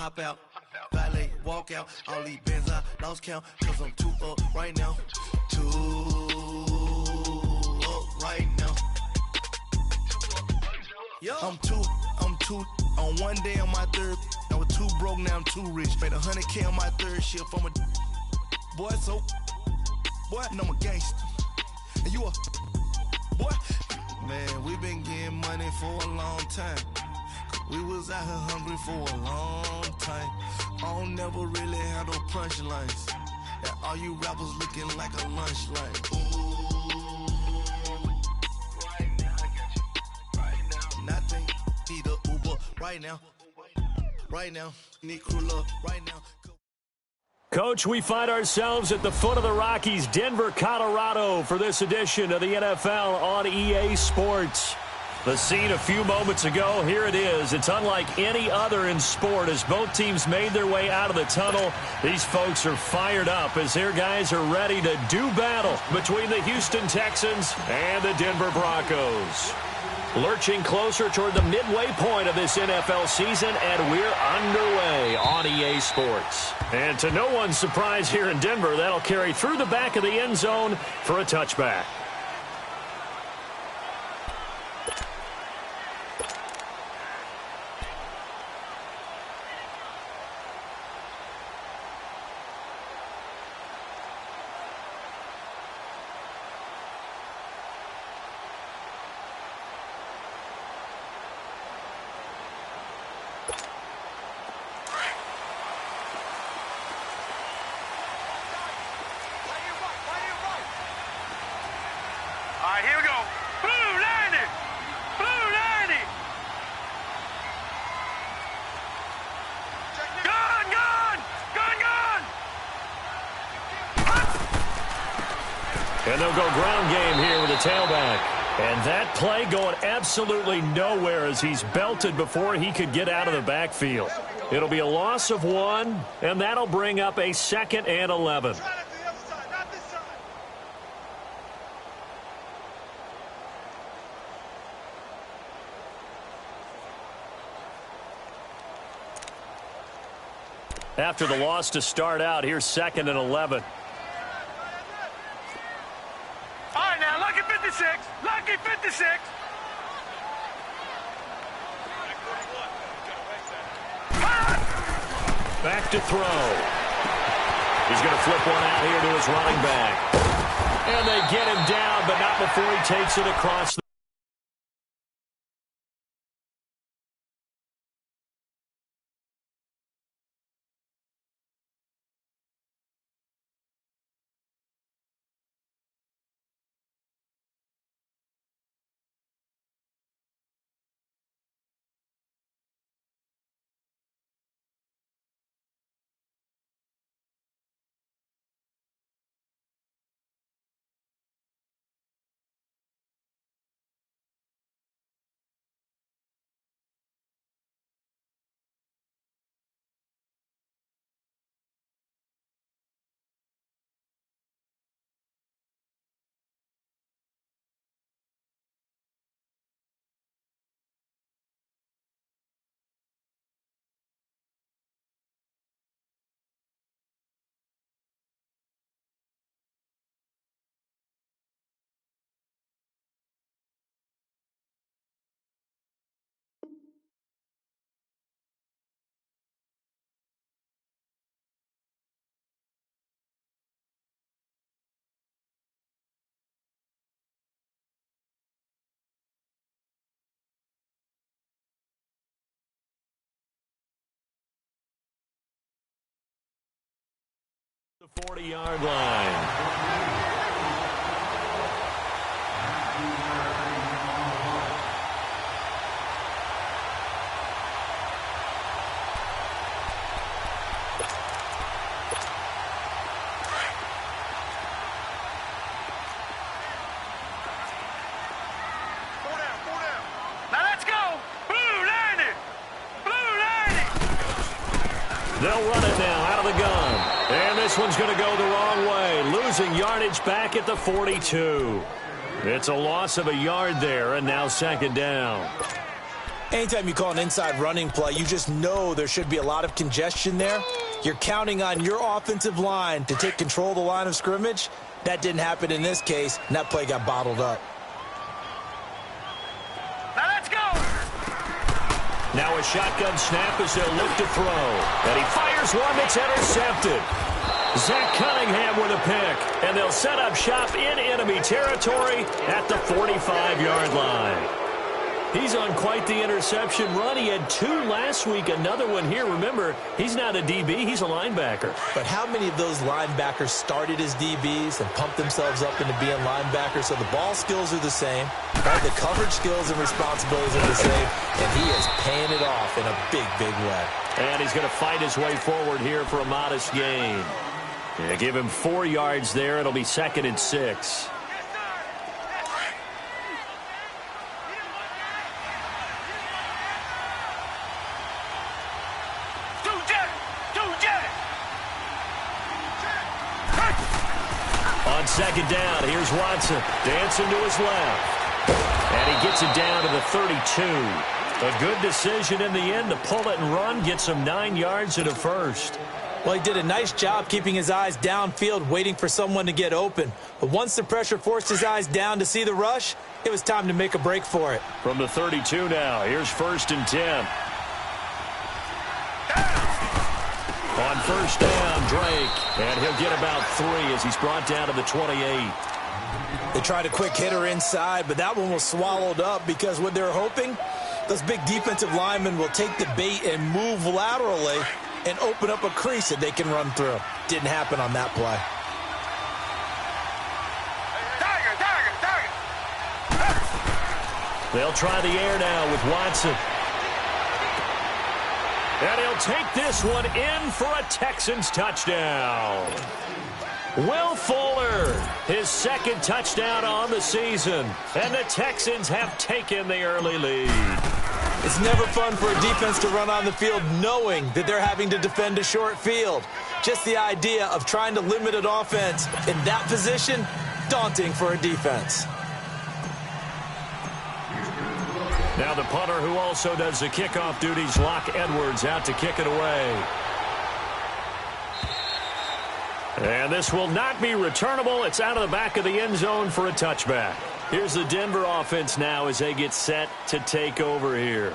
hop out, valet, walk out. All these bands I lost count, cause I'm too up right now. Too up right now. I'm too on one day on my third. I was too broke, now I'm too rich. Made 100K on my third shift. I'm a boy, so boy, and I'm a gangster. And you a boy. Man, we been getting money for a long time. We was out here hungry for a long time. I don't never really have no punchlines. And all you rappers looking like a lunch line. Ooh, right now, I got you. Right now, nothing. Need a Uber right now. Right now, need crew love right now. Coach, we find ourselves at the foot of the Rockies, Denver, Colorado, for this edition of the NFL on EA Sports. The scene a few moments ago, here it is. It's unlike any other in sport as both teams made their way out of the tunnel. These folks are fired up as their guys are ready to do battle between the Houston Texans and the Denver Broncos. Lurching closer toward the midway point of this NFL season, and we're underway on EA Sports. And to no one's surprise here in Denver, that'll carry through the back of the end zone for a touchback. Here we go. Blue 90. Blue 90. Gun, gun. Gun, gun. And they'll go ground game here with a tailback. And that play going absolutely nowhere as he's belted before he could get out of the backfield. It'll be a loss of 1, and that'll bring up a 2nd and 11. After the loss to start out, here's 2nd and 11. All right, now, lucky 56. Lucky 56. Back to throw. He's going to flip one out here to his running back. And they get him down, but not before he takes it across the The 40-yard line. Now let's go. Blue 90. Blue 90. They'll run it now out of the gun. And this one's going to go the wrong way, losing yardage back at the 42. It's a loss of a yard there, and now 2nd down. Anytime you call an inside running play, you just know there should be a lot of congestion there. You're counting on your offensive line to take control of the line of scrimmage. That didn't happen in this case, and that play got bottled up. Now let's go. Now a shotgun snap as they'll look to throw. And he fires one that's intercepted. Zach Cunningham with a pick. And they'll set up shop in enemy territory at the 45-yard line. He's on quite the interception run. He had 2 last week, another one here. Remember, he's not a DB, he's a linebacker. But how many of those linebackers started as DBs and pumped themselves up into being linebackers? So the ball skills are the same, right? The coverage skills and responsibilities are the same, and he is paying it off in a big, big way. And he's going to fight his way forward here for a modest gain. Yeah, give him 4 yards there. It'll be 2nd and 6. On 2nd down, here's Watson dancing to his left. And he gets it down to the 32. A good decision in the end to pull it and run, get some 9 yards and a first. Well, he did a nice job keeping his eyes downfield, waiting for someone to get open. But once the pressure forced his eyes down to see the rush, it was time to make a break for it. From the 32 now, here's 1st and 10. On 1st down, Drake, and he'll get about 3 as he's brought down to the 28. They tried a quick hitter inside, but that one was swallowed up because what they're hoping, those big defensive linemen will take the bait and move laterally and open up a crease that they can run through. Didn't happen on that play. They'll try the air now with Watson. And he'll take this one in for a Texans touchdown. Will Fuller, his 2nd touchdown on the season. And the Texans have taken the early lead. It's never fun for a defense to run on the field knowing that they're having to defend a short field. Just the idea of trying to limit an offense in that position, daunting for a defense. Now the punter who also does the kickoff duties, Locke Edwards, out to kick it away. And this will not be returnable. It's out of the back of the end zone for a touchback. Here's the Denver offense now as they get set to take over here.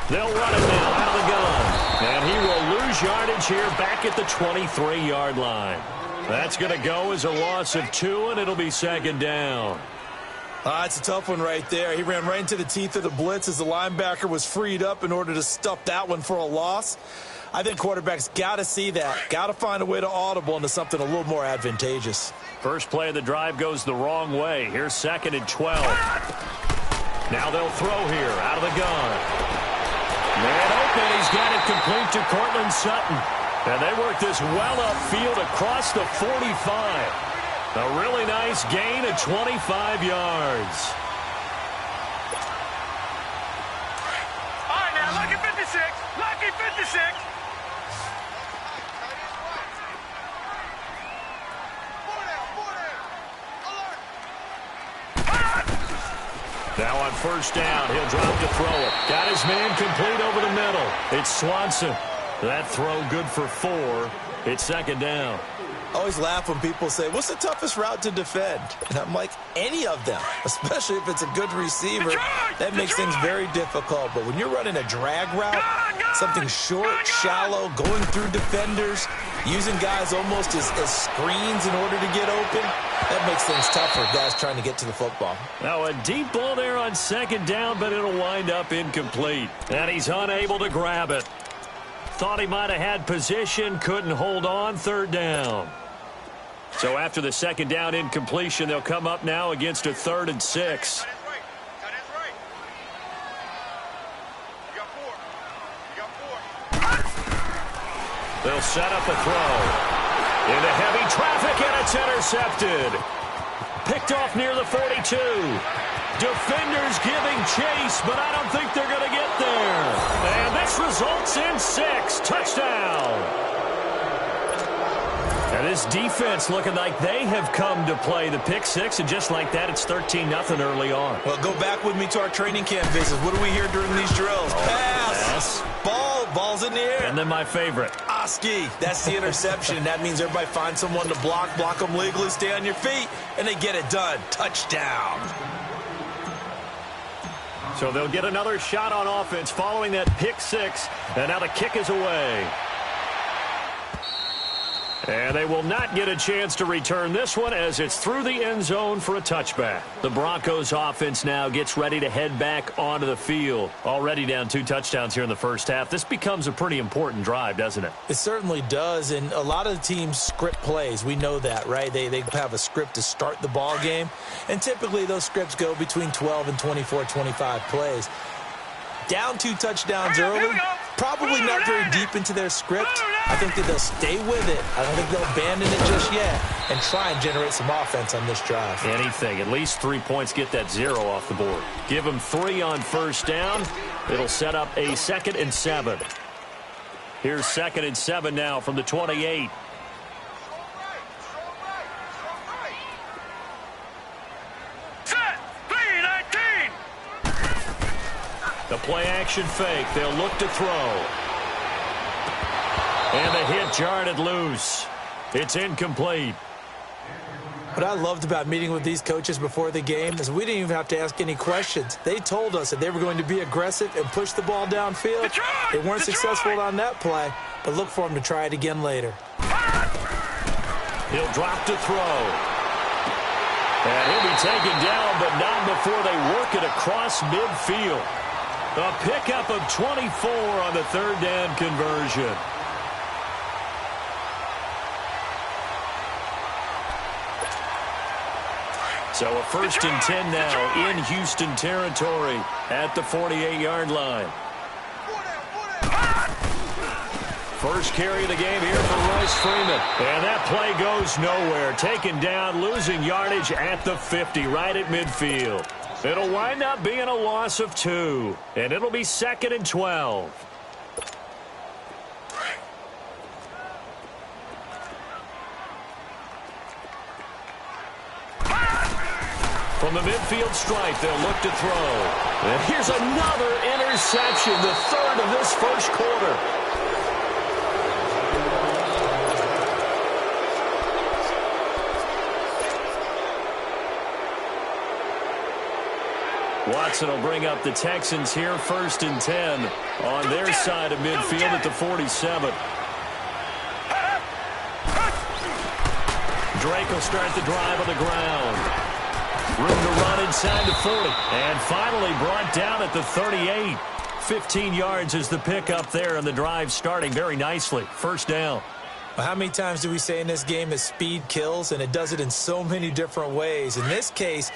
They'll run it now out of the gun. And he will lose yardage here back at the 23-yard line. That's going to go as a loss of 2, and it'll be 2nd down. It's a tough one right there. He ran right into the teeth of the blitz as the linebacker was freed up in order to stuff that one for a loss. I think quarterbacks got to see that. Got to find a way to audible into something a little more advantageous. First play of the drive goes the wrong way. Here's 2nd and 12. Now they'll throw here out of the gun. Man open, he's got it complete to Cortland Sutton. And they work this well upfield across the 45. A really nice gain of 25 yards. All right, now, lucky 56. Lucky 56. Now on 1st down, he'll drop to throw it. Got his man complete over the middle. It's Swanson. That throw good for 4. It's 2nd down. I always laugh when people say, what's the toughest route to defend? And I'm like, any of them, especially if it's a good receiver. That makes things very difficult. But when you're running a drag route, something short, shallow, going through defenders, using guys almost as screens in order to get open, that makes things tough for guys trying to get to the football. Now a deep ball there on 2nd down, but it'll wind up incomplete. And he's unable to grab it. Thought he might have had position, couldn't hold on. 3rd down. So after the 2nd down incompletion, they'll come up now against a 3rd and 6. They'll set up a throw. Into heavy traffic, and it's intercepted. Picked off near the 42. Defenders giving chase, but I don't think they're going to get there. And this results in 6. Touchdown. And this defense looking like they have come to play the pick 6, and just like that, it's 13-0 early on. Well, go back with me to our training camp visits. What do we hear during these drills? Pass. Ball's in the air. And then my favorite. Oski. That's the interception. That means everybody finds someone to block them legally, stay on your feet, and they get it done. Touchdown. So they'll get another shot on offense following that pick 6, and now the kick is away. And they will not get a chance to return this one as it's through the end zone for a touchback. The Broncos offense now gets ready to head back onto the field. Already down 2 touchdowns here in the first half. This becomes a pretty important drive, doesn't it? It certainly does, and a lot of the teams script plays. We know that, right? They have a script to start the ball game, and typically those scripts go between 12 and 24, 25 plays. Down 2 touchdowns early, probably not very deep into their script. I think that they'll stay with it. I don't think they'll abandon it just yet and try and generate some offense on this drive. Anything. At least 3 points, get that 0 off the board. Give them 3 on first down. It'll set up a 2nd and 7. Here's 2nd and 7 now from the 28. The play-action fake. They'll look to throw. And the hit jarred it loose. It's incomplete. What I loved about meeting with these coaches before the game is we didn't even have to ask any questions. They told us that they were going to be aggressive and push the ball downfield. They weren't successful on that play, but look for them to try it again later. He'll drop to throw. And he'll be taken down, but not before they work it across midfield. A pickup of 24 on the 3rd down conversion. So a 1st and 10 now in Houston territory at the 48-yard line. First carry of the game here for Royce Freeman. And that play goes nowhere. Taken down, losing yardage at the 50, right at midfield. It'll wind up being a loss of 2, and it'll be 2nd and 12. From the midfield stripe, they'll look to throw. And here's another interception, the 3rd of this first quarter. Watson will bring up the Texans here, 1st and 10 on their side of midfield at the 47. Drake will start the drive on the ground. Room to run inside the 40. And finally brought down at the 38. 15 yards is the pickup there, and the drive starting very nicely. 1st down. Well, how many times do we say in this game that speed kills, and it does it in so many different ways? In this case,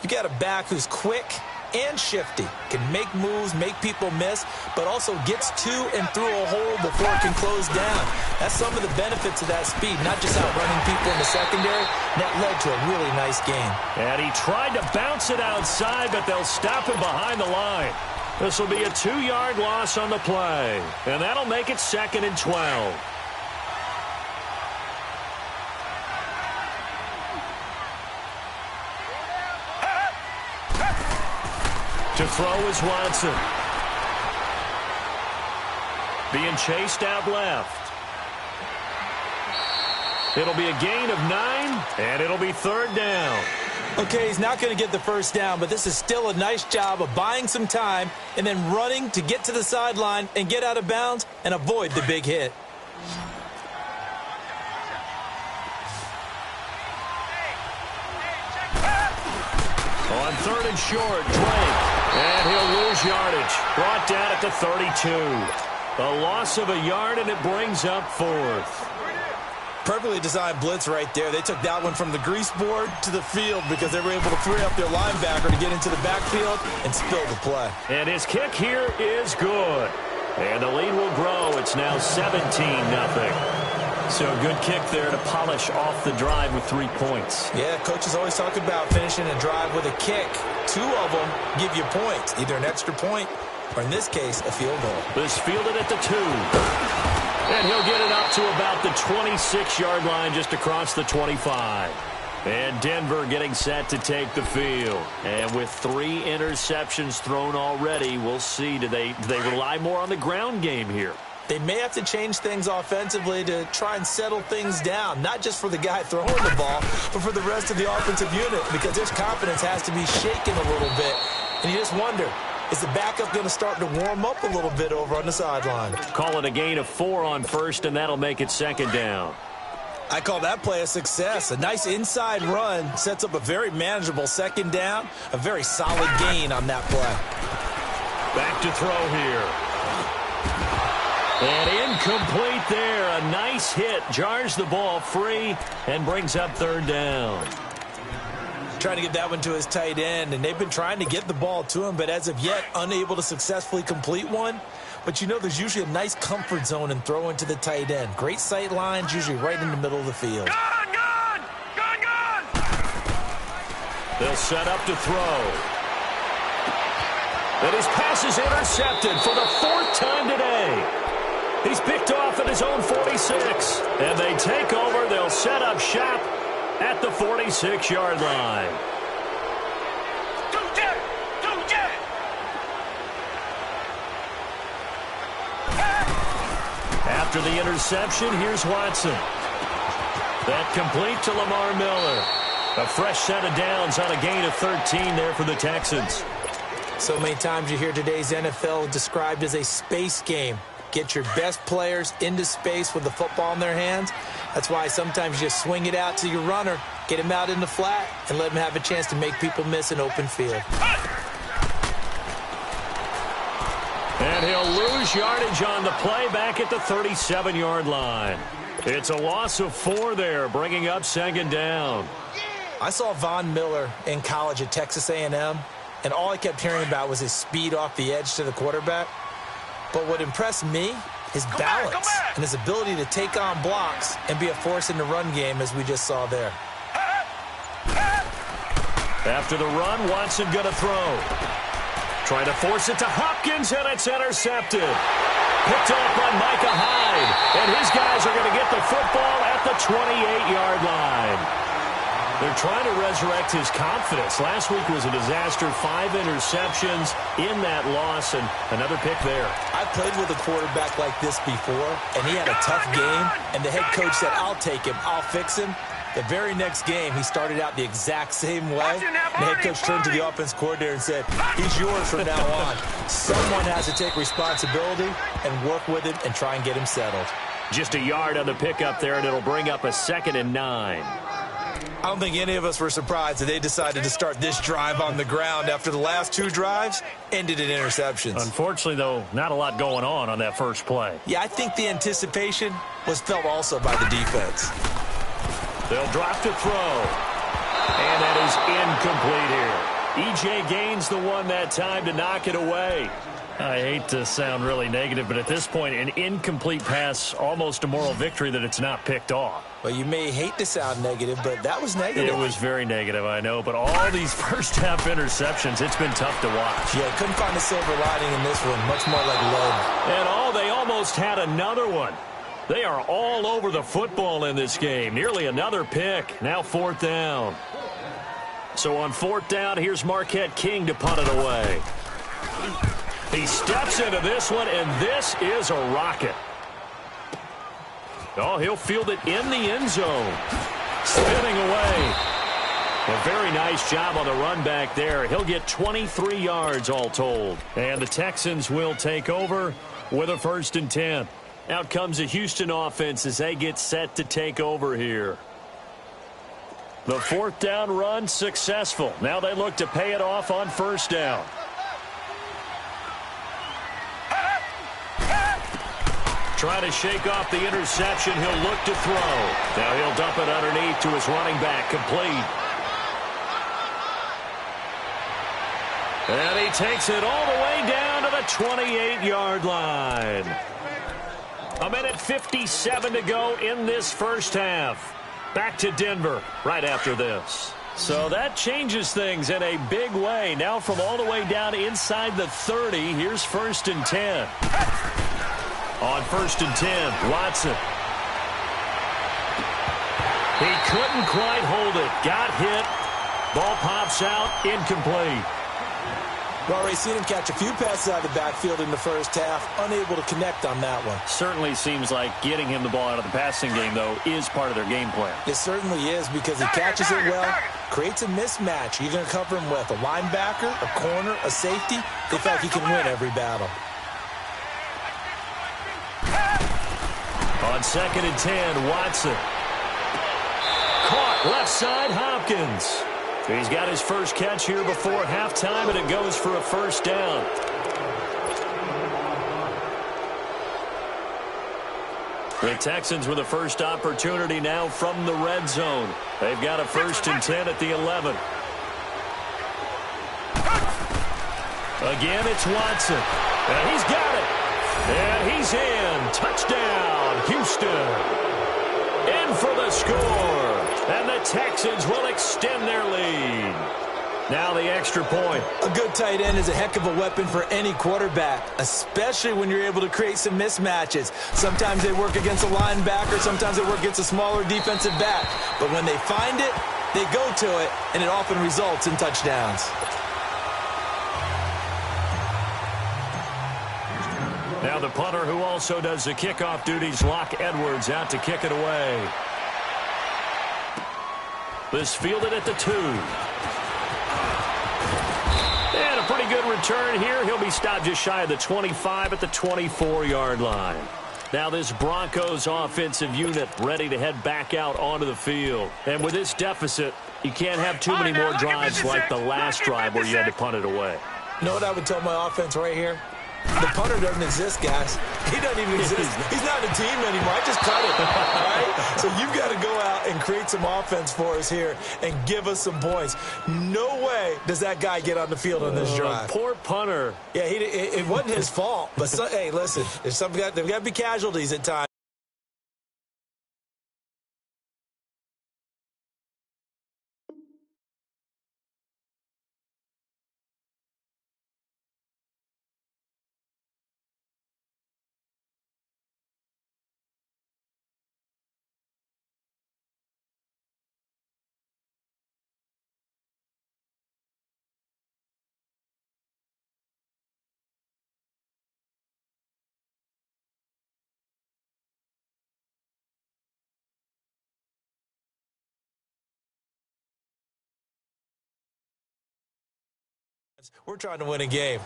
you got a back who's quick and shifty, can make moves, make people miss, but also gets to and through a hole before it can close down. That's some of the benefits of that speed, not just outrunning people in the secondary. That led to a really nice game. And he tried to bounce it outside, but they'll stop him behind the line. This will be a 2-yard loss on the play, and that'll make it 2nd and 12. To throw is Watson. Being chased out left. It'll be a gain of 9, and it'll be 3rd down. Okay, he's not going to get the 1st down, but this is still a nice job of buying some time and then running to get to the sideline and get out of bounds and avoid the big hit. On 3rd and short, Drake. And he'll lose yardage. Brought down at the 32. A loss of a yard, and it brings up 4th. Perfectly designed blitz right there. They took that one from the grease board to the field because they were able to free up their linebacker to get into the backfield and spill the play. And his kick here is good. And the lead will grow. It's now 17-0. So a good kick there to polish off the drive with 3 points. Yeah, coaches always talk about finishing a drive with a kick. 2 of them give you points, either an extra point or, in this case, a field goal. This fielded at the 2. And he'll get it up to about the 26-yard line, just across the 25. And Denver getting set to take the field. And with 3 interceptions thrown already, we'll see. Do they rely more on the ground game here? They may have to change things offensively to try and settle things down, not just for the guy throwing the ball, but for the rest of the offensive unit, because their confidence has to be shaken a little bit. And you just wonder, is the backup going to start to warm up a little bit over on the sideline? Call it a gain of 4 on first, and that'll make it 2nd down. I call that play a success. A nice inside run sets up a very manageable 2nd down, a very solid gain on that play. Back to throw here. And incomplete there. A nice hit. Jars the ball free and brings up 3rd down. Trying to get that one to his tight end, and they've been trying to get the ball to him, but as of yet, unable to successfully complete one. But you know there's usually a nice comfort zone in throwing to the tight end. Great sight lines, usually right in the middle of the field. Gone! They'll set up to throw. And his pass is intercepted for the 4th time today. He's picked off at his own 46. And they take over. They'll set up shop at the 46-yard line. After the interception, here's Watson. That complete to Lamar Miller. A fresh set of downs on a gain of 13 there for the Texans. So many times you hear today's NFL described as a space game. Get your best players into space with the football in their hands. That's why sometimes you just swing it out to your runner, get him out in the flat, and let him have a chance to make people miss an open field. And he'll lose yardage on the play back at the 37-yard line. It's a loss of 4 there, bringing up 2nd down. I saw Von Miller in college at Texas A&M, and all I kept hearing about was his speed off the edge to the quarterback. But what impressed me, his balance and his ability to take on blocks and be a force in the run game, as we just saw there. After the run, Watson going to throw. Trying to force it to Hopkins, and it's intercepted. Picked off by Micah Hyde, and his guys are going to get the football at the 28-yard line. They're trying to resurrect his confidence. Last week was a disaster. 5 interceptions in that loss, and another pick there. I played with a quarterback like this before, and he had a tough game, and the head coach said, I'll take him, I'll fix him. The very next game, he started out the exact same way. The head coach turned to the offense coordinator and said, he's yours from now on. Someone has to take responsibility and work with him and try and get him settled. Just a yard on the pickup there, and it'll bring up a 2nd and 9. I don't think any of us were surprised that they decided to start this drive on the ground after the last 2 drives ended in interceptions. Unfortunately, though, not a lot going on that first play. Yeah, I think the anticipation was felt also by the defense. They'll drop to throw. And that is incomplete here. E.J. Gaines the one that time to knock it away. I hate to sound really negative, but at this point, an incomplete pass, almost a moral victory that it's not picked off. Well, you may hate to sound negative, but that was negative. It was very negative, I know. But all these first-half interceptions, it's been tough to watch. Yeah, couldn't find a silver lining in this one. Much more like lead. And they almost had another one. They are all over the football in this game. Nearly another pick. Now 4th down. So on 4th down, here's Marquette King to punt it away. He steps into this one, and this is a rocket. Oh, he'll field it in the end zone. Spinning away. A very nice job on the run back there. He'll get 23 yards all told. And the Texans will take over with a 1st and 10. Out comes the Houston offense as they get set to take over here. The 4th down run successful. Now they look to pay it off on 1st down. Trying to shake off the interception. He'll look to throw. Now he'll dump it underneath to his running back. Complete. And he takes it all the way down to the 28-yard line. 1:57 to go in this first half. Back to Denver right after this. So that changes things in a big way. Now from all the way down inside the 30, here's 1st and 10. On 1st and 10, Watson. He couldn't quite hold it. Got hit. Ball pops out. Incomplete. Well, Ray, seen him catch a few passes out of the backfield in the first half. Unable to connect on that one. Certainly seems like getting him the ball out of the passing game, though, is part of their game plan. It certainly is because he catches it well, creates a mismatch. You're going to cover him with a linebacker, a corner, a safety. They feel like he can win every battle. On 2nd and 10, Watson. Caught left side, Hopkins. He's got his first catch here before halftime, and it goes for a 1st down. The Texans with the first opportunity now from the red zone. They've got a 1st and 10 at the 11. Again, it's Watson. And he's got it. And he's in. Touchdown, Houston. In for the score. And the Texans will extend their lead. Now the extra point. A good tight end is a heck of a weapon for any quarterback, especially when you're able to create some mismatches. Sometimes they work against a linebacker. Sometimes they work against a smaller defensive back. But when they find it, they go to it, and it often results in touchdowns. Now the punter who also does the kickoff duties, Locke Edwards, out to kick it away. This fielded at the 2. And a pretty good return here. He'll be stopped just shy of the 25 at the 24-yard line. Now this Broncos offensive unit ready to head back out onto the field. And with this deficit, you can't have too many more drives like the last drive where you had to punt it away. You know what I would tell my offense right here? The punter doesn't exist, guys. He doesn't even exist. He's not a team anymore. I just cut it. All right? So you've got to go out and create some offense for us here and give us some points. No way does that guy get on the field on this drive. Poor punter. Yeah, it wasn't his fault. But, hey, listen, there's there've got to be casualties at times. We're trying to win a game.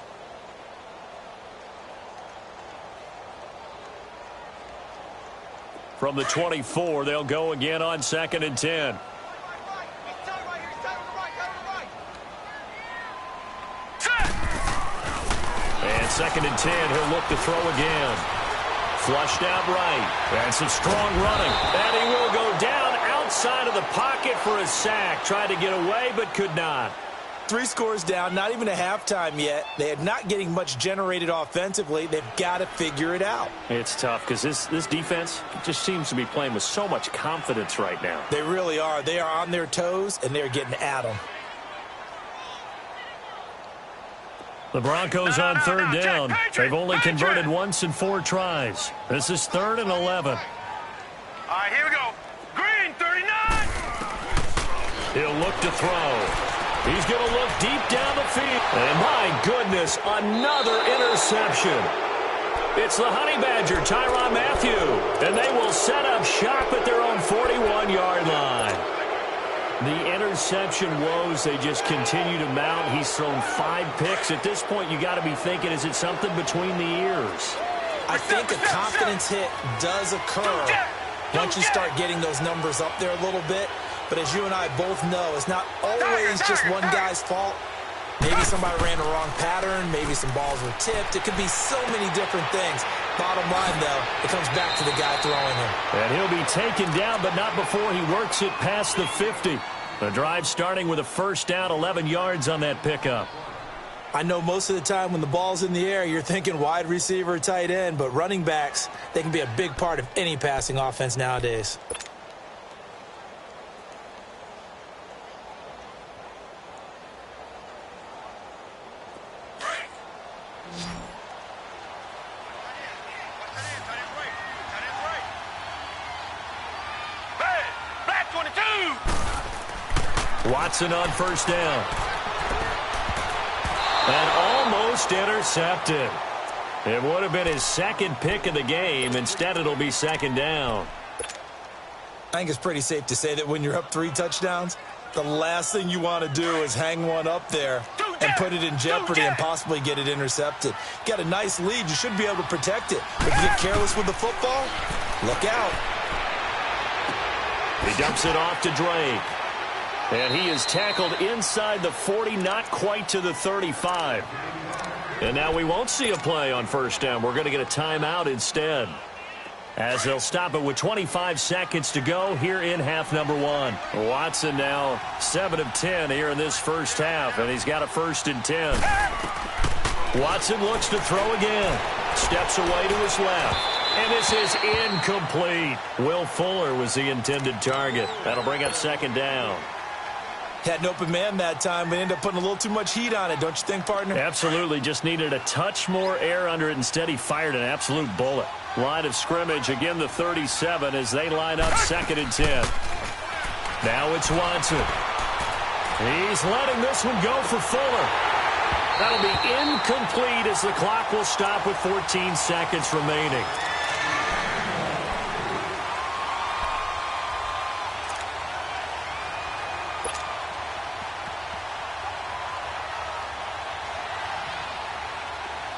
From the 24, they'll go again on 2nd and 10. And 2nd and 10, he'll look to throw again. Flushed out right. And some strong running. And he will go down outside of the pocket for a sack. Tried to get away, but could not. 3 scores down, not even a halftime yet. They are not getting much generated offensively. They've got to figure it out. It's tough because this defense just seems to be playing with so much confidence right now. They really are. They are on their toes, and they're getting at them. The Broncos on 3rd down. They've only converted once in 4 tries. This is 3rd and 11. All right, here we go. Green, 39. He'll look to throw. He's going to look deep down the field. And my goodness, another interception. It's the Honey Badger, Tyrann Mathieu. And they will set up shop at their own 41-yard line. The interception woes, they just continue to mount. He's thrown 5 picks. At this point, you got to be thinking, is it something between the ears? I think a confidence hit does occur once you start getting those numbers up there a little bit. But as you and I both know, it's not always just one guy's fault. Maybe somebody ran the wrong pattern. Maybe some balls were tipped. It could be so many different things. Bottom line, though, it comes back to the guy throwing him. And he'll be taken down, but not before he works it past the 50. The drive starting with a 1st down, 11 yards on that pickup. I know most of the time when the ball's in the air, you're thinking wide receiver, tight end, but running backs, they can be a big part of any passing offense nowadays. Watson on first down. And almost intercepted. It would have been his second pick of the game. Instead, it'll be second down. I think it's pretty safe to say that when you're up 3 touchdowns, the last thing you want to do is hang one up there and put it in jeopardy and possibly get it intercepted. Got a nice lead. You should be able to protect it. But if you get careless with the football, look out. He dumps it off to Drake. And he is tackled inside the 40, not quite to the 35. And now we won't see a play on first down. We're going to get a timeout instead, as they'll stop it with 25 seconds to go here in half number 1. Watson now 7 of 10 here in this first half, and he's got a 1st and 10. Watson looks to throw again. Steps away to his left. And this is incomplete. Will Fuller was the intended target. That'll bring up second down. Had an open man that time, but ended up putting a little too much heat on it, don't you think, partner? Absolutely. Just needed a touch more air under it. Instead, he fired an absolute bullet. Line of scrimmage, again, the 37 as they line up 2nd and 10. Now it's Watson. He's letting this one go for Fuller. That'll be incomplete as the clock will stop with 14 seconds remaining.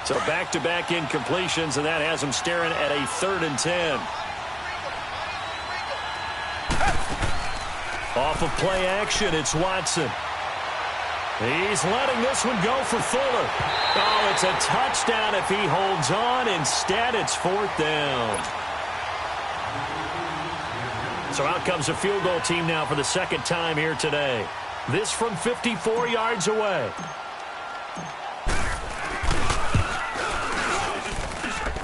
So back-to-back incompletions, and that has him staring at a 3rd and 10. Off of play action, it's Watson. He's letting this one go for Fuller. Oh, it's a touchdown if he holds on. Instead, it's 4th down. So out comes a field goal team now for the 2nd time here today. This from 54 yards away.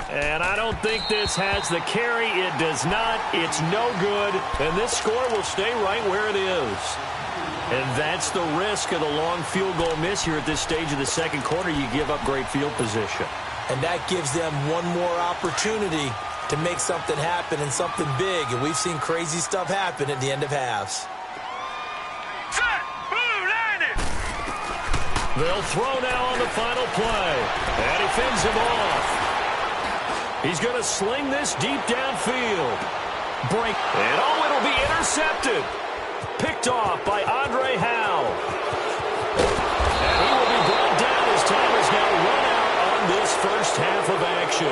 And I don't think this has the carry. It does not. It's no good. And this score will stay right where it is. And that's the risk of the long field goal miss here at this stage of the 2nd quarter. You give up great field position. And that gives them one more opportunity to make something happen and something big. And we've seen crazy stuff happen at the end of halves. They'll throw now on the final play. And he fends him off. He's going to sling this deep downfield. Break. And oh, it'll be intercepted. Picked off by Andre Howe. And he will be brought down as time is now run out on this first half of action.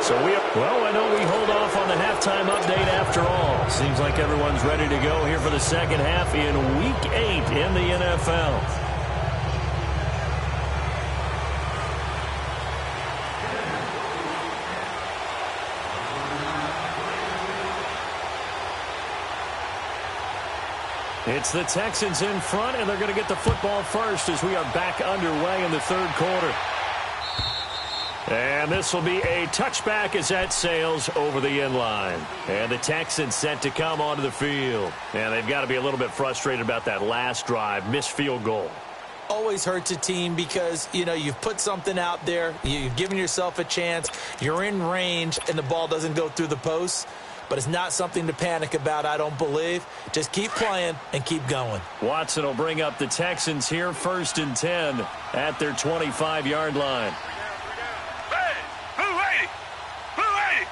So I know we hold off on the halftime update after all. Seems like everyone's ready to go here for the 2nd half in Week 8 in the NFL. It's the Texans in front, and they're going to get the football first as we are back underway in the 3rd quarter. And this will be a touchback as that sails over the end line. And the Texans set to come onto the field. And they've got to be a little bit frustrated about that last drive, missed field goal. Always hurts a team because, you've put something out there, you've given yourself a chance, you're in range, and the ball doesn't go through the posts. But it's not something to panic about, I don't believe. Just keep playing and keep going. Watson will bring up the Texans here, 1st and 10 at their 25-yard line. Hey, Blue 80! Blue 80!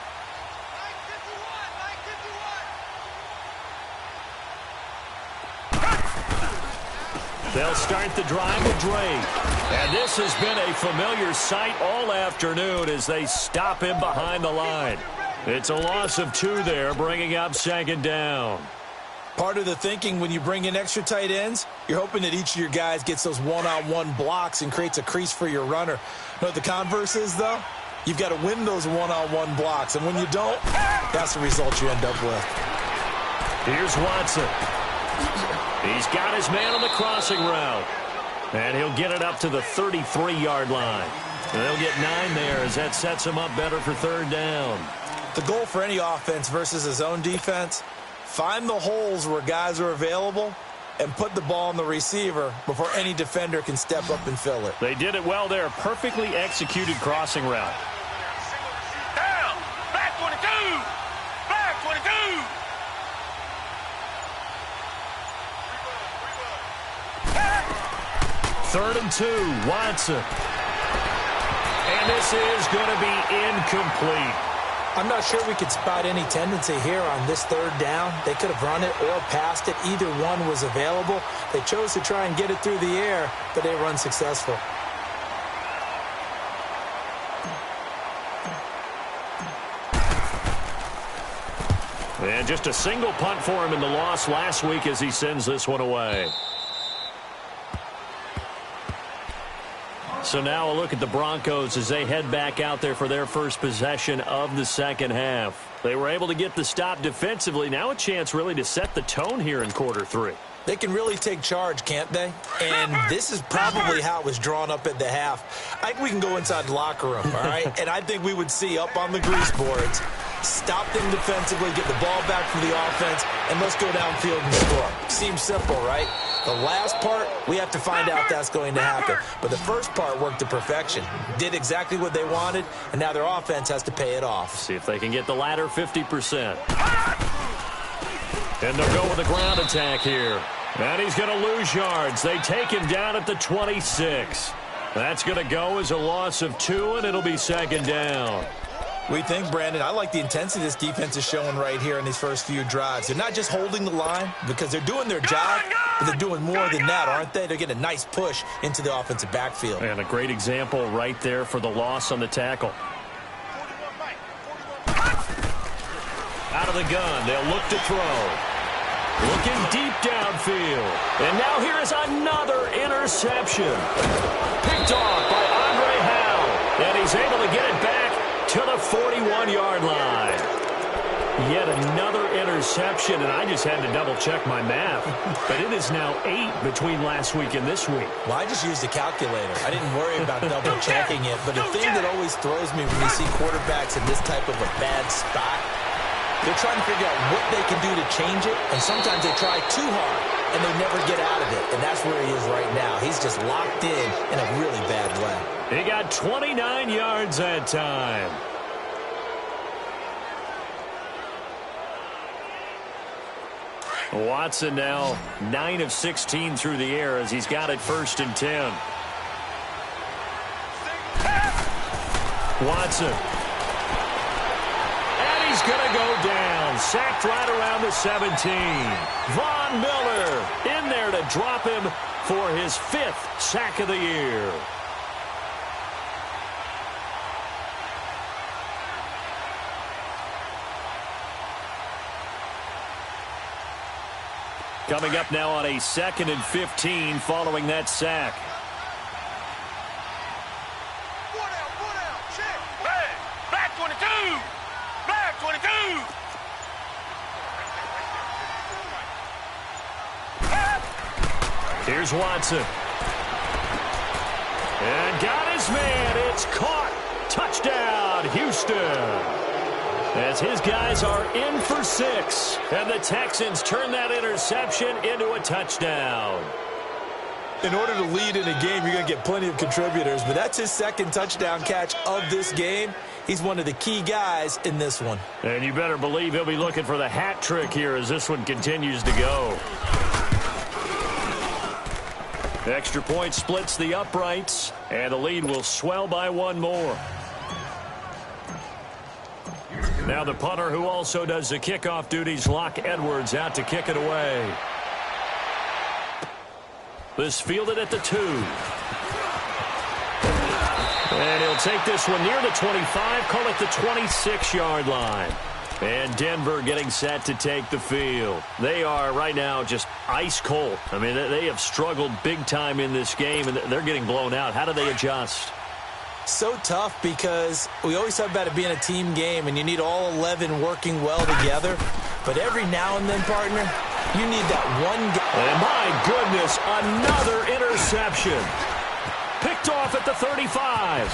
They'll start the drive with Drake. And this has been a familiar sight all afternoon as they stop him behind the line. It's a loss of 2 there, bringing up 2nd down. Part of the thinking when you bring in extra tight ends, you're hoping that each of your guys gets those one-on-one blocks and creates a crease for your runner. You know what the converse is, though? You've got to win those one-on-one blocks, and when you don't, that's the result you end up with. Here's Watson. He's got his man on the crossing route. And he'll get it up to the 33-yard line. And they'll get 9 there as that sets him up better for third down. The goal for any offense versus his own defense, find the holes where guys are available and put the ball on the receiver before any defender can step up and fill it. They did it well there. Perfectly executed crossing route. Down. Back 22. Back 22. 3rd and 2, Watson. And this is going to be incomplete. I'm not sure we could spot any tendency here on this 3rd down. They could have run it or passed it. Either one was available. They chose to try and get it through the air, but they were unsuccessful. And just a single punt for him in the loss last week as he sends this one away. So now a look at the Broncos as they head back out there for their first possession of the second half. They were able to get the stop defensively. Now a chance really to set the tone here in quarter 3. They can really take charge, can't they? And this is probably how it was drawn up at the half. I think we can go inside the locker room, all right? And I think we would see up on the grease boards, stop them defensively, get the ball back from the offense, and let's go downfield and score. Seems simple, right? The last part, we have to find out that's going to happen. But the first part worked to perfection. Did exactly what they wanted, and now their offense has to pay it off. See if they can get the latter 50%. And they'll go with a ground attack here. And he's going to lose yards. They take him down at the 26. That's going to go as a loss of 2, and it'll be second down. We think, Brandon, I like the intensity this defense is showing right here in these first few drives. They're not just holding the line because they're doing their job, but they're doing more than that, aren't they? They're getting a nice push into the offensive backfield. And a great example right there for the loss on the tackle. Out of the gun, they'll look to throw. Looking deep downfield. And now here is another interception. Picked off by Andre Howell. And he's able to get it back to the 41-yard line. Yet another interception, and I just had to double-check my math. But it is now 8 between last week and this week. Well, I just used a calculator. I didn't worry about double-checking it. But the thing that always throws me when you see quarterbacks in this type of a bad spot, they're trying to figure out what they can do to change it, and sometimes they try too hard, and they never get out of it. And that's where he is right now. He's just locked in a really bad way. He got 29 yards that time. Watson now 9 of 16 through the air as he's got it 1st and 10. Watson. And he's going to go down. Sacked right around the 17. Von Miller in there to drop him for his 5th sack of the year. Coming up now on a 2nd and 15 following that sack. Back 22. Back 22. Here's Watson. And got his man. It's caught. Touchdown, Houston. As his guys are in for 6. And the Texans turn that interception into a touchdown. In order to lead in a game, you're going to get plenty of contributors. But that's his 2nd touchdown catch of this game. He's one of the key guys in this one. And you better believe he'll be looking for the hat trick here as this one continues to go. Extra point splits the uprights. And the lead will swell by 1 more. Now the punter who also does the kickoff duties, Locke Edwards, out to kick it away. This fielded at the 2. And he'll take this one near the 25, call it the 26-yard line. And Denver getting set to take the field. They are right now just ice cold. I mean, they have struggled big time in this game, and they're getting blown out. How do they adjust? So tough because we always talk about it being a team game and you need all 11 working well together. But every now and then, partner, You need that one guy. And my goodness, another interception. Picked off at the 35.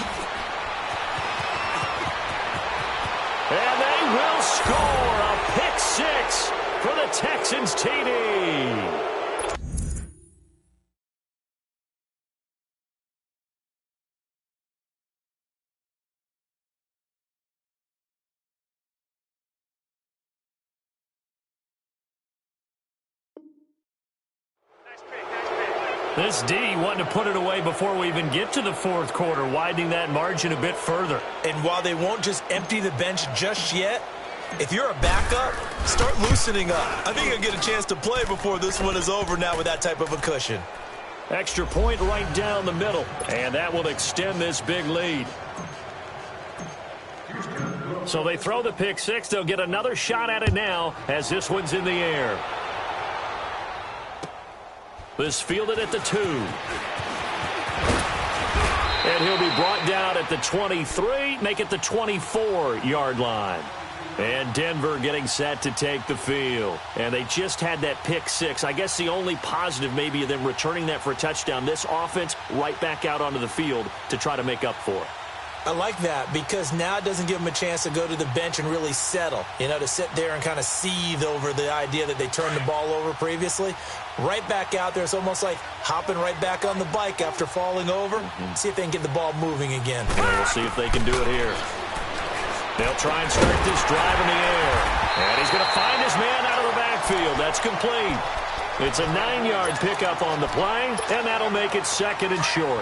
And they will score a pick six for the Texans TD. This D wanting to put it away before we even get to the fourth quarter, widening that margin a bit further. And while they won't just empty the bench just yet, if you're a backup, start loosening up. I think you'll get a chance to play before this one is over now with that type of a cushion. Extra point right down the middle, and that will extend this big lead. So they throw the pick six. They'll get another shot at it now as this one's in the air. This fielded at the 2. And he'll be brought down at the 23, make it the 24-yard line. And Denver getting set to take the field. And they just had that pick six. I guess the only positive maybe of them returning that for a touchdown. This offense right back out onto the field to try to make up for it. I like that because now it doesn't give them a chance to go to the bench and really settle, to sit there and kind of seethe over the idea that they turned the ball over previously. Right back out there, it's almost like hopping right back on the bike after falling over. See if they can get the ball moving again. Yeah, we'll see if they can do it here. They'll try and start this drive in the air. And he's going to find his man out of the backfield. That's complete. It's a 9-yard pickup on the play, and that'll make it second and short.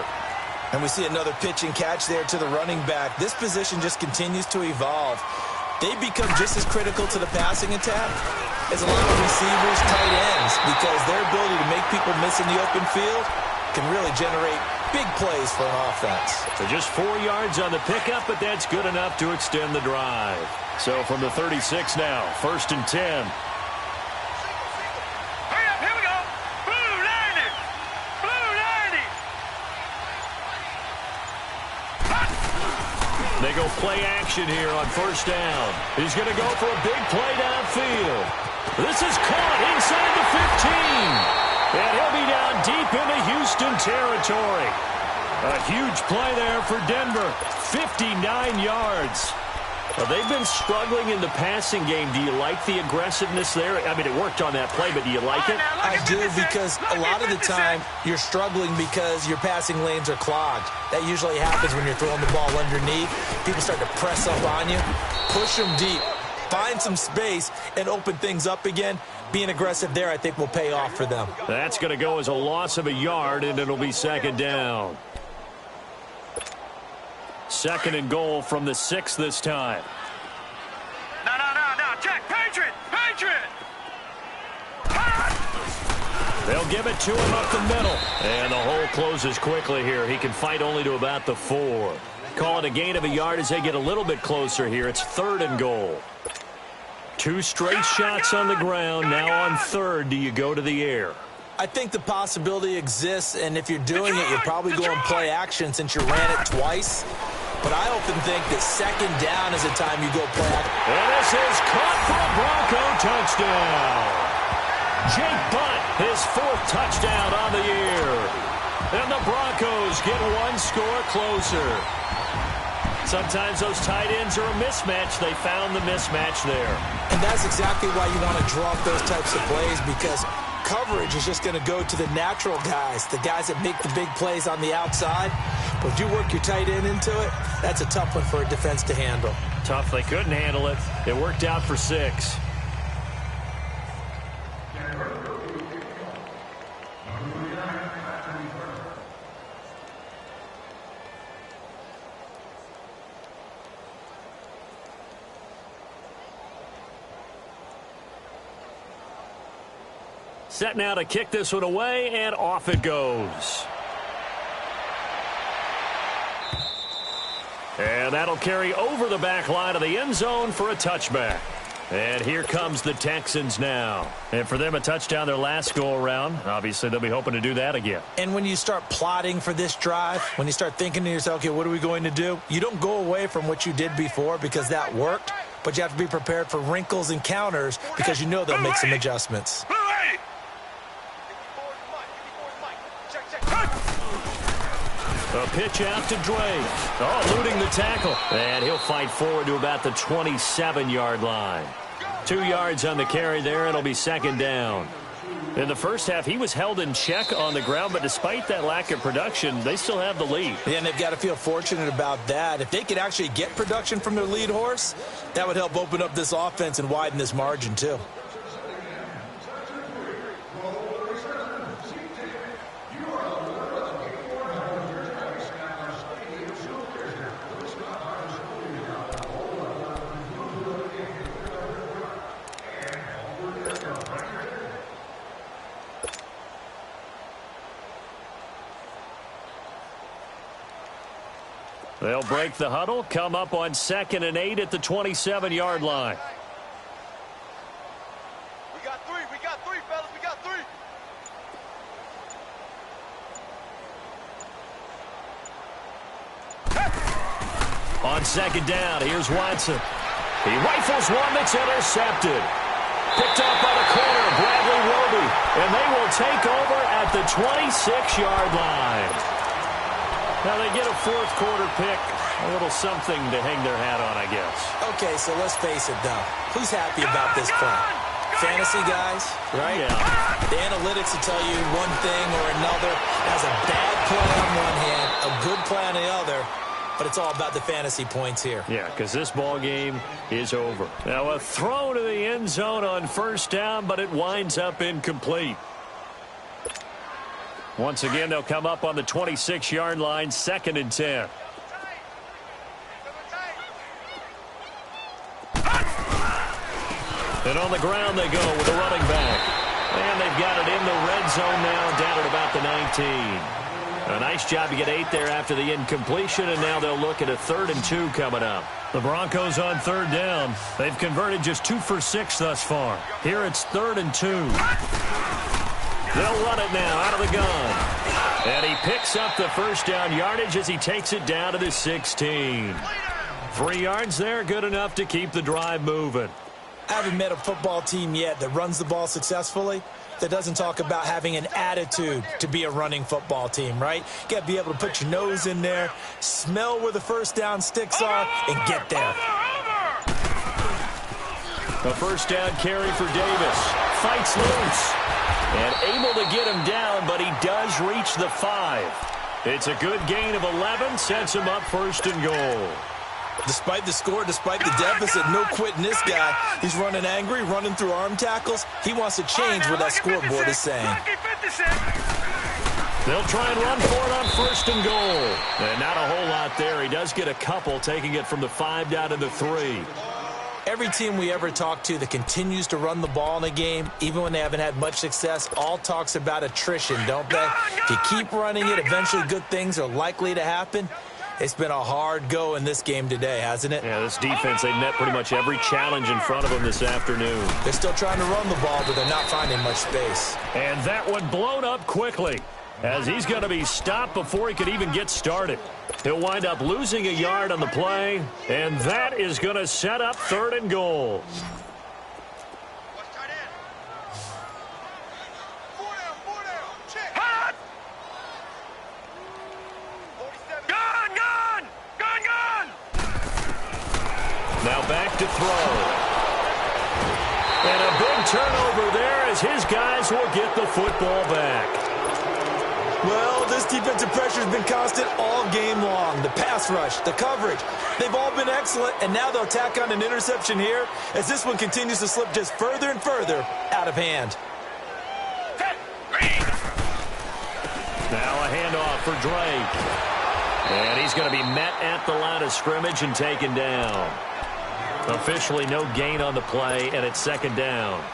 And we see another pitch and catch there to the running back. This position just continues to evolve. They become just as critical to the passing attack as a lot of receivers, tight ends, because their ability to make people miss in the open field can really generate big plays for an offense. So just 4 yards on the pickup, but that's good enough to extend the drive. So from the 36 now, 1st and 10. They go play action here on 1st down. He's going to go for a big play downfield. This is caught inside the 15. And he'll be down deep into Houston territory. A huge play there for Denver. 59 yards. Well, they've been struggling in the passing game. Do you like the aggressiveness there? I mean, it worked on that play, but do you like it? I do, because a lot of the time you're struggling because your passing lanes are clogged. That usually happens when you're throwing the ball underneath. People start to press up on you. Push them deep. Find some space and open things up again. Being aggressive there, I think, will pay off for them. That's going to go as a loss of a yard, and it'll be 2nd down. 2nd and goal from the 6 this time. No. Check. Patriot. They'll give it to him up the middle. And the hole closes quickly here. He can fight only to about the 4. Call it a gain of a yard as they get a little bit closer here. It's 3rd and goal. 2 straight shots on the ground. Now on 3rd, do you go to the air? I think the possibility exists, and if you're doing it, you're probably going play action since you ran it twice. But I often think that 2nd down is the time you go play action. And this is caught for a Bronco touchdown. Jake Butt, his 4th touchdown on the year. And the Broncos get 1 score closer. Sometimes those tight ends are a mismatch. They found the mismatch there. And that's exactly why you want to draw up those types of plays, because coverage is just going to go to the natural guys, the guys that make the big plays on the outside. But if you work your tight end into it, that's a tough one for a defense to handle. Tough. They couldn't handle it. It worked out for 6. Set now to kick this one away, and off it goes. And that'll carry over the back line of the end zone for a touchback. And here comes the Texans now. And for them, a touchdown their last go-around. Obviously, they'll be hoping to do that again. And when you start plotting for this drive, when you start thinking to yourself, okay, what are we going to do? You don't go away from what you did before because that worked, but you have to be prepared for wrinkles and counters because you know they'll make some adjustments. Blue 80! A pitch out to Drake. Oh, eluding the tackle. And he'll fight forward to about the 27-yard line. 2 yards on the carry there. It'll be second down. In the first half, he was held in check on the ground, but despite that lack of production, they still have the lead. Yeah, and they've got to feel fortunate about that. If they could actually get production from their lead horse, that would help open up this offense and widen this margin, too. They'll break the huddle, come up on 2nd and 8 at the 27-yard line. We got three, fellas, we got three. On 2nd down, here's Watson. He rifles one that's intercepted. Picked off by the corner, Bradley Roby. And they will take over at the 26-yard line. Now they get a fourth-quarter pick. A little something to hang their hat on, I guess. Okay, so let's face it, though. Who's happy about this play? Fantasy guys, right? Yeah. The analytics will tell you one thing or another. Has a bad play on one hand, a good play on the other, but it's all about the fantasy points here. Yeah, because this ball game is over. Now a throw to the end zone on first down, but it winds up incomplete. Once again, they'll come up on the 26-yard line, 2nd and 10. And on the ground they go with a running back. And they've got it in the red zone now, down at about the 19. A nice job to get 8 there after the incompletion, and now they'll look at a 3rd and 2 coming up. The Broncos on 3rd down. They've converted just 2 for 6 thus far. Here it's 3rd and 2. They'll run it now out of the gun. And he picks up the first down yardage as he takes it down to the 16. 3 yards there, good enough to keep the drive moving. I haven't met a football team yet that runs the ball successfully that doesn't talk about having an attitude to be a running football team, right? You got to be able to put your nose in there, smell where the first down sticks are, and get there. A first down carry for Davis. Fights loose. And able to get him down, but he does reach the 5. It's a good gain of 11, sets him up 1st and goal. Despite the score, despite the deficit, no quitting this guy. He's running angry, running through arm tackles. He wants to change what that scoreboard is saying. They'll try and run for it on 1st and goal. And not a whole lot there. He does get a couple, taking it from the 5 down to the 3. Every team we ever talk to that continues to run the ball in a game, even when they haven't had much success, all talks about attrition, don't they? If you keep running it, eventually good things are likely to happen. It's been a hard go in this game today, hasn't it? Yeah, this defense, they've met pretty much every challenge in front of them this afternoon. They're still trying to run the ball, but they're not finding much space. And that one blown up quickly, as he's going to be stopped before he could even get started. He'll wind up losing a yard on the play, and that is going to set up 3rd and goal. Now back to throw. And a big turnover there as his guys will get the football back. Well, this defensive pressure has been constant all game long. The pass rush, the coverage, they've all been excellent, and now they'll tack on an interception here as this one continues to slip just further and further out of hand. Now a handoff for Drake. And he's going to be met at the line of scrimmage and taken down. Officially no gain on the play, and it's 2nd down.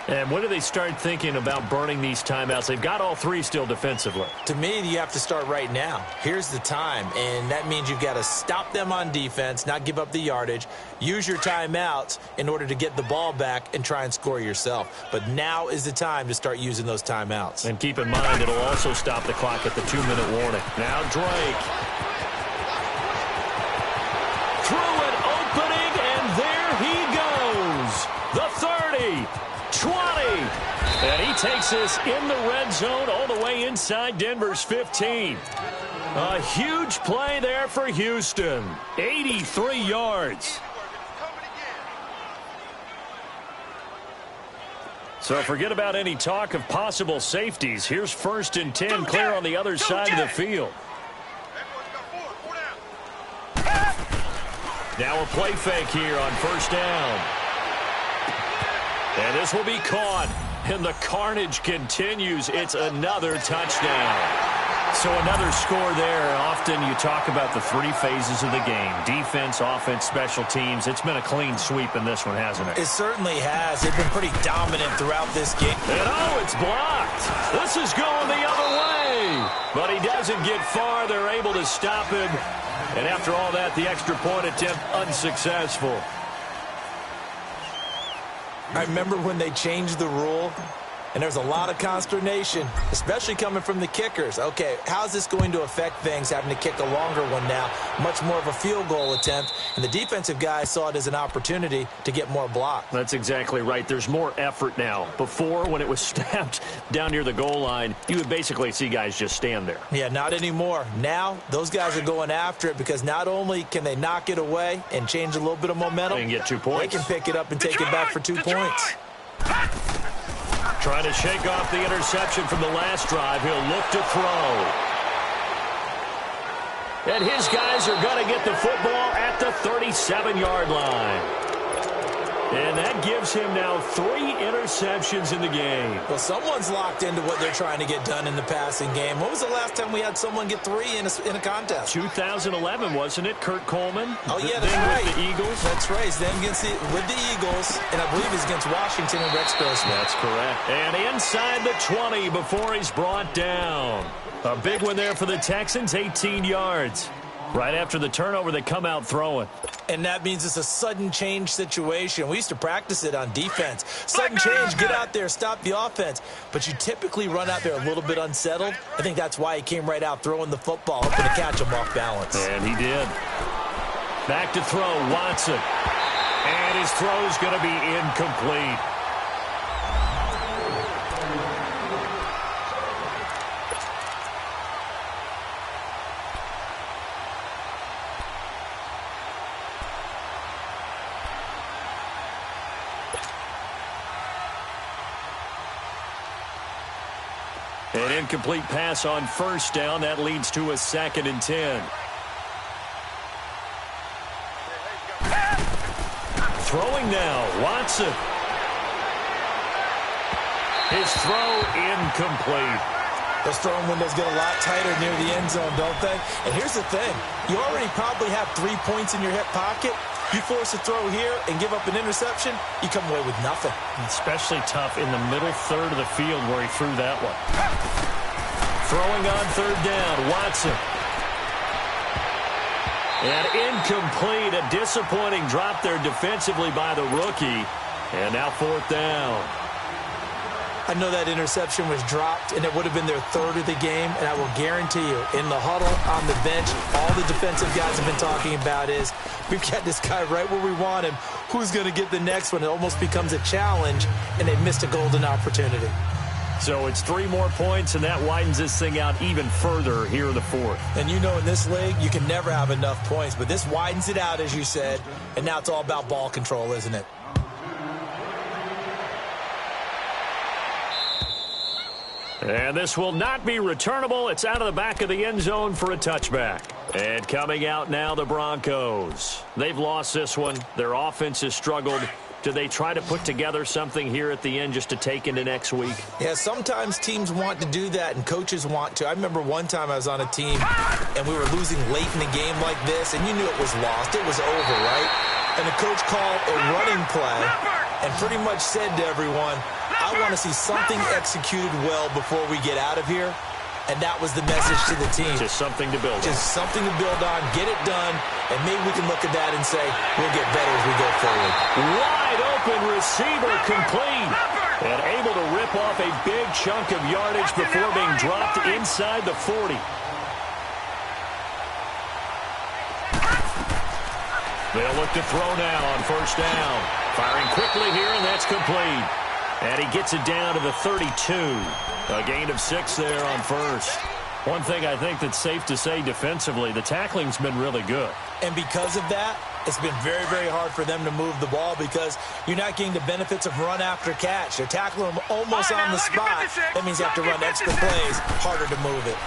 And when do they start thinking about burning these timeouts? They've got all 3 still defensively. To me, you have to start right now. Here's the time, and that means you've got to stop them on defense, not give up the yardage, use your timeouts in order to get the ball back and try and score yourself. But now is the time to start using those timeouts. And keep in mind, it'll also stop the clock at the 2-minute warning. Now Drake. Through an opening, and there he goes. The 30, 20, And he takes this in the red zone all the way inside Denver's 15. A huge play there for Houston. 83 yards. So forget about any talk of possible safeties. Here's 1st and 10 clear on the other side of the field. Now a play fake here on 1st down. And this will be caught. And the carnage continues. It's another touchdown. So another score there. Often you talk about the 3 phases of the game. Defense, offense, special teams. It's been a clean sweep in this one, hasn't it? It certainly has. They've been pretty dominant throughout this game. And it's blocked. This is going the other way. But he doesn't get far. They're able to stop him. And after all that, the extra point attempt unsuccessful. I remember when they changed the rule, and there's a lot of consternation, especially coming from the kickers. Okay, how's this going to affect things, having to kick a longer one now, much more of a field goal attempt, and the defensive guys saw it as an opportunity to get more block. That's exactly right. There's more effort now. Before, when it was snapped down near the goal line, you would basically see guys just stand there. Yeah, not anymore. Now, those guys are going after it because not only can they knock it away and change a little bit of momentum, and get 2 points. They can pick it up and take it back for 2 points. Trying to shake off the interception from the last drive. He'll look to throw. And his guys are going to get the football at the 37-yard line. And that gives him now 3 interceptions in the game. Well, someone's locked into what they're trying to get done in the passing game. When was the last time we had someone get 3 in a contest? 2011, wasn't it? Kurt Coleman. Oh, yeah, that's right. With the Eagles. That's right. Then with the Eagles, and I believe it's against Washington and Rex Grossman. That's correct. And inside the 20 before he's brought down. A big one there for the Texans, 18 yards. Right after the turnover, they come out throwing. And that means it's a sudden change situation. We used to practice it on defense. Sudden change, get out there, stop the offense. But you typically run out there a little bit unsettled. I think that's why he came right out throwing the football, hoping to catch him off balance. And he did. Back to throw, Watson. And his throw's going to be incomplete. An incomplete pass on 1st down. That leads to a 2nd and 10. Throwing now, Watson. His throw incomplete. Those throwing windows get a lot tighter near the end zone, don't they? And here's the thing. You already probably have 3 points in your hip pocket. You force a throw here and give up an interception, you come away with nothing. Especially tough in the middle third of the field where he threw that one. Throwing on 3rd down, Watson. And incomplete, a disappointing drop there defensively by the rookie. And now 4th down. I know that interception was dropped, and it would have been their 3rd of the game, and I will guarantee you, in the huddle, on the bench, all the defensive guys have been talking about is, we've got this guy right where we want him. Who's going to get the next one? It almost becomes a challenge, and they missed a golden opportunity. So it's 3 more points, and that widens this thing out even further here in the 4th. And you know in this league, you can never have enough points, but this widens it out, as you said, and now it's all about ball control, isn't it? And this will not be returnable. It's out of the back of the end zone for a touchback. And coming out now, the Broncos. They've lost this one. Their offense has struggled. Do they try to put together something here at the end just to take into next week? Yeah, sometimes teams want to do that, and coaches want to. I remember one time I was on a team, and we were losing late in the game like this, and you knew it was lost. It was over, right? And the coach called a running play and pretty much said to everyone, I want to see something executed well before we get out of here. And that was the message to the team. Just something to build on. Just something to build on, get it done, and maybe we can look at that and say, we'll get better as we go forward. Wide open receiver complete. And able to rip off a big chunk of yardage before being dropped inside the 40. They'll look to throw now on 1st down. Firing quickly here, and that's complete. And he gets it down to the 32. A gain of 6 there on first. One thing I think that's safe to say defensively, the tackling's been really good. And because of that, it's been very, very hard for them to move the ball because you're not getting the benefits of run after catch. They're tackling them almost on the spot. That means you have to run extra plays, harder to move it.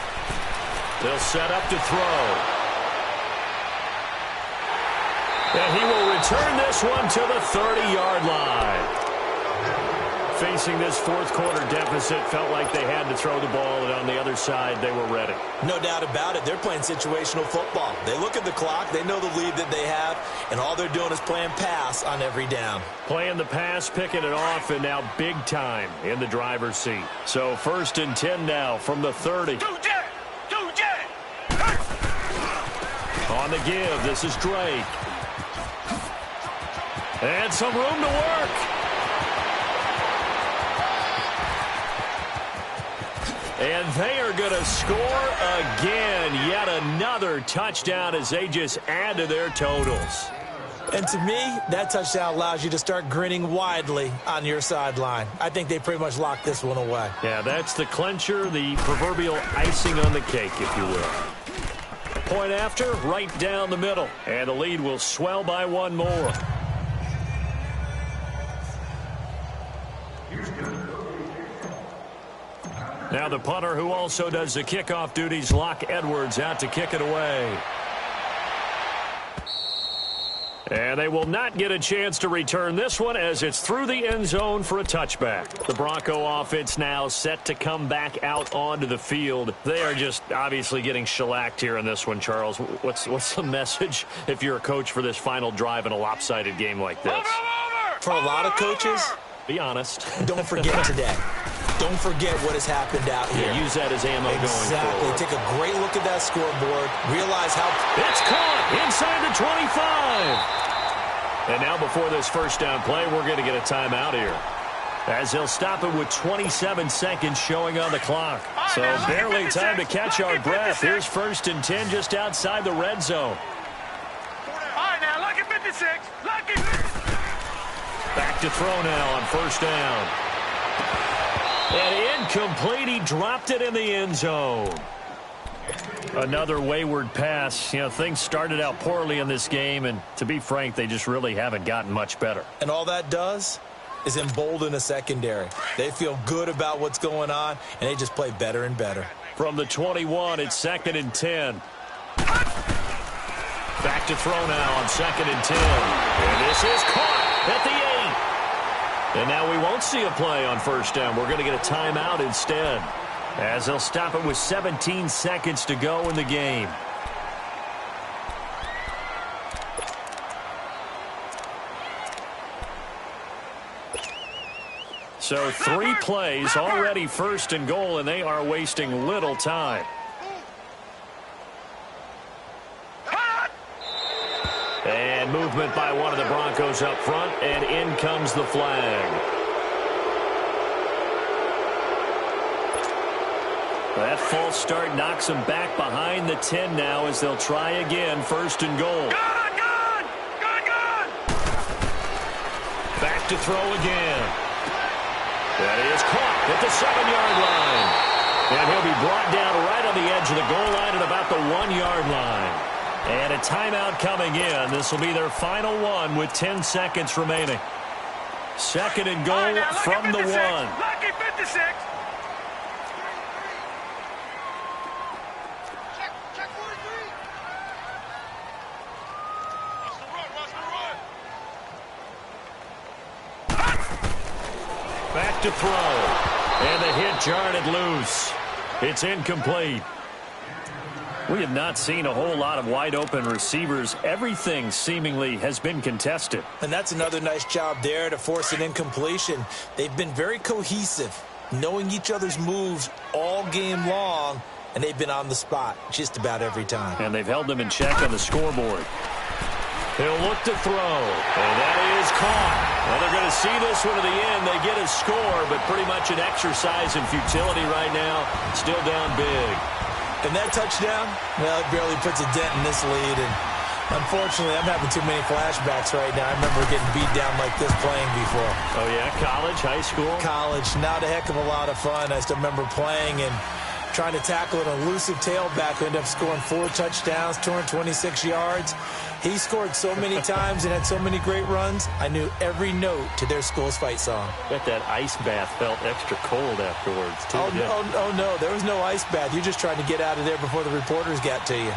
They'll set up to throw. And he will return this one to the 30-yard line. Facing this fourth quarter deficit, felt like they had to throw the ball, and on the other side, they were ready. No doubt about it. They're playing situational football. They look at the clock, they know the lead that they have, and all they're doing is playing pass on every down. Playing the pass, picking it off, and now big time in the driver's seat. So 1st and 10 now from the 30. On the give, this is Drake. And some room to work. And they are going to score again. Yet another touchdown as they just add to their totals. And to me, that touchdown allows you to start grinning widely on your sideline. I think they pretty much locked this one away. Yeah, that's the clincher, the proverbial icing on the cake, if you will. Point after, right down the middle. And the lead will swell by 1 more. Now the punter, who also does the kickoff duties, Locke Edwards, out to kick it away. And they will not get a chance to return this one as it's through the end zone for a touchback. The Bronco offense now set to come back out onto the field. They are just obviously getting shellacked here in this one, Charles. What's the message if you're a coach for this final drive in a lopsided game like this? For a lot of coaches, be honest. Don't forget today. Don't forget what has happened out here. Yeah, use that as ammo going forward. Exactly. Take a great look at that scoreboard. Realize how... It's caught inside the 25. And now before this first down play, we're going to get a timeout here. As they'll stop it with 27 seconds showing on the clock. So barely time to catch our breath. Here's 1st and 10 just outside the red zone. All right, now, lucky 56. Lucky. Back to throw now on 1st down. And incomplete. He dropped it in the end zone. Another wayward pass. You know, things started out poorly in this game, and to be frank, they just really haven't gotten much better. And all that does is embolden a secondary. They feel good about what's going on, and they just play better and better. From the 21, it's 2nd and 10. Back to throw now on 2nd and 10. And this is caught at the 8. And now we won't see a play on 1st down. We're going to get a timeout instead, as they'll stop it with 17 seconds to go in the game. So 3 plays, already 1st and goal, and they are wasting little time. And movement by one of the Broncos up front, and in comes the flag. That false start knocks them back behind the 10 now as they'll try again, 1st and goal. Gone! Back to throw again. That is caught at the 7-yard line. And he'll be brought down right on the edge of the goal line at about the 1-yard line. And a timeout coming in. This will be their final one with 10 seconds remaining. 2nd and goal right, from the 1. Lucky 56. Check 43. Watch the run. Back to throw. And the hit jarred it loose. It's incomplete. We have not seen a whole lot of wide-open receivers. Everything seemingly has been contested. And that's another nice job there to force an incompletion. They've been very cohesive, knowing each other's moves all game long, and they've been on the spot just about every time. And they've held them in check on the scoreboard. He'll look to throw, and that is caught. Well, they're going to see this one to the end. They get a score, but pretty much an exercise in futility right now. Still down big. And that touchdown, well, it barely puts a dent in this lead. And Unfortunately, I'm having too many flashbacks right now. I remember getting beat down like this playing before. Oh, yeah? College, high school? College, not a heck of a lot of fun. I still remember playing and trying to tackle an elusive tailback who ended up scoring 4 touchdowns, 226 yards. He scored so many times and had so many great runs, I knew every note to their school's fight song. Bet that ice bath felt extra cold afterwards, too. Oh, no, there was no ice bath. You just tried to get out of there before the reporters got to you.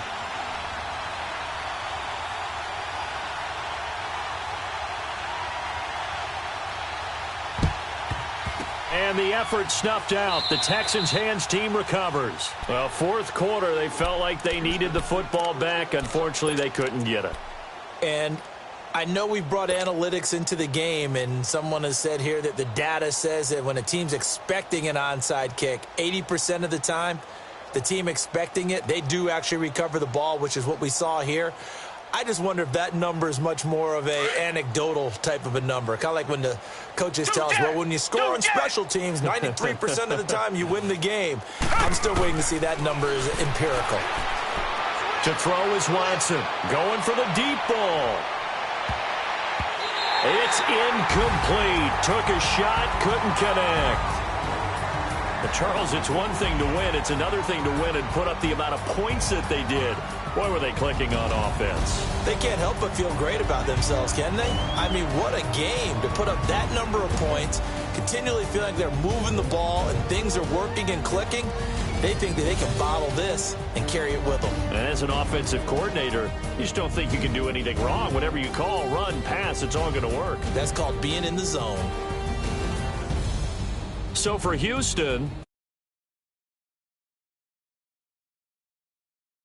And the effort snuffed out. The Texans' hands team recovers. Well, fourth quarter, they felt like they needed the football back. Unfortunately, they couldn't get it. And I know we brought analytics into the game, and someone has said here that the data says that when a team's expecting an onside kick, 80% of the time, the team expecting it, they do actually recover the ball, which is what we saw here. I just wonder if that number is much more of a anecdotal type of a number. Kind of like when the coaches tell us, well, when you score on special teams, 93% of the time you win the game. I'm still waiting to see that number is empirical. To throw is Watson. Going for the deep ball. It's incomplete. Took a shot, couldn't connect. But Charles, it's one thing to win. It's another thing to win and put up the amount of points that they did. Boy, were they clicking on offense. They can't help but feel great about themselves, can they? I mean, what a game to put up that number of points, continually feel like they're moving the ball and things are working and clicking. They think that they can bottle this and carry it with them. And as an offensive coordinator, you just don't think you can do anything wrong. Whatever you call, run, pass, it's all going to work. That's called being in the zone. So for Houston,